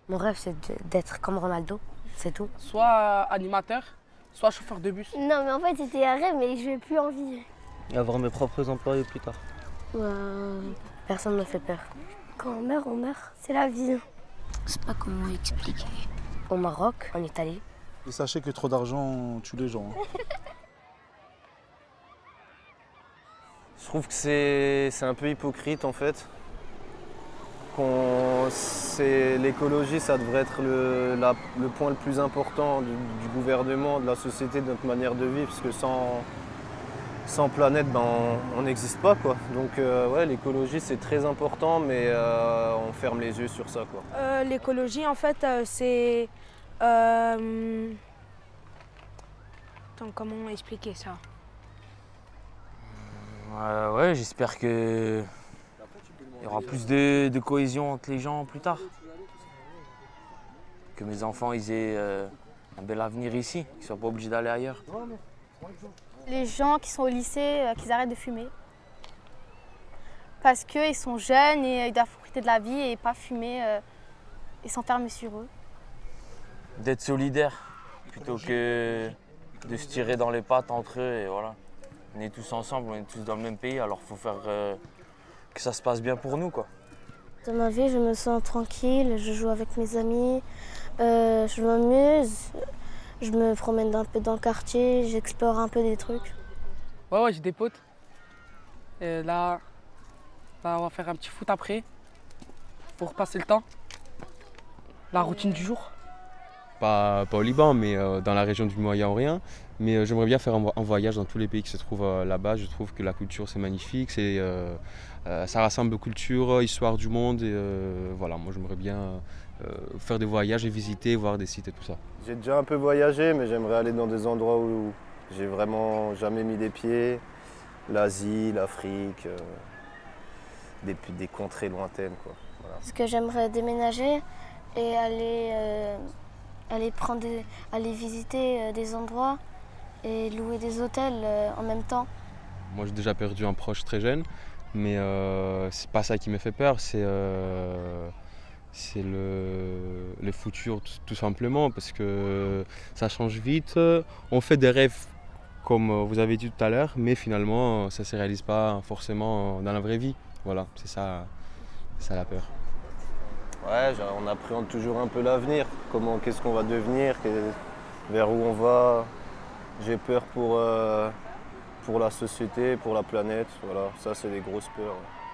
Mon rêve, c'est d'être comme Ronaldo, c'est tout. Soit animateur, soit chauffeur de bus. Non, mais en fait, c'était un rêve, mais je n'ai plus envie. Avoir mes propres employés plus tard. Personne ne me fait peur. Quand on meurt, c'est la vie. Je sais pas comment expliquer. Au Maroc, en Italie. Et sachez que trop d'argent tue les gens. Je trouve que c'est un peu hypocrite en fait. L'écologie, ça devrait être le point le plus important du gouvernement, de la société, de notre manière de vivre, parce que sans planète, ben, on n'existe pas, quoi. Donc ouais, l'écologie, c'est très important, mais on ferme les yeux sur ça, quoi. L'écologie, en fait, c'est... Attends, comment expliquer ça? Ouais, j'espère que il y aura plus de cohésion entre les gens plus tard. Que mes enfants ils aient un bel avenir ici, qu'ils ne soient pas obligés d'aller ailleurs. Les gens qui sont au lycée, qu'ils arrêtent de fumer. Parce qu'ils sont jeunes et ils doivent profiter de la vie et pas fumer et s'enfermer sur eux. D'être solidaires plutôt que de se tirer dans les pattes entre eux et voilà. On est tous ensemble, on est tous dans le même pays, alors il faut faire que ça se passe bien pour nous, quoi. Dans ma vie, je me sens tranquille, je joue avec mes amis, je m'amuse, je me promène un peu dans le quartier, j'explore un peu des trucs. Ouais, j'ai des potes. Et là, on va faire un petit foot après, pour passer le temps. La routine du jour. Pas au Liban, mais dans la région du Moyen-Orient. Mais j'aimerais bien faire un voyage dans tous les pays qui se trouvent là-bas. Je trouve que la culture, c'est magnifique. Ça rassemble culture, histoire du monde. Et voilà, moi, j'aimerais bien faire des voyages et visiter, voir des sites et tout ça. J'ai déjà un peu voyagé, mais j'aimerais aller dans des endroits où j'ai vraiment jamais mis les pieds. L'Asie, l'Afrique, des contrées lointaines, quoi. Voilà. Parce que j'aimerais déménager et aller visiter des endroits et louer des hôtels en même temps. Moi, j'ai déjà perdu un proche très jeune, mais c'est pas ça qui me fait peur, c'est le futur tout simplement, parce que ça change vite. On fait des rêves, comme vous avez dit tout à l'heure, mais finalement, ça ne se réalise pas forcément dans la vraie vie. Voilà, c'est ça la peur. Ouais, on appréhende toujours un peu l'avenir, qu'est-ce qu'on va devenir, vers où on va. J'ai peur pour la société, pour la planète, voilà, ça c'est des grosses peurs. Ouais.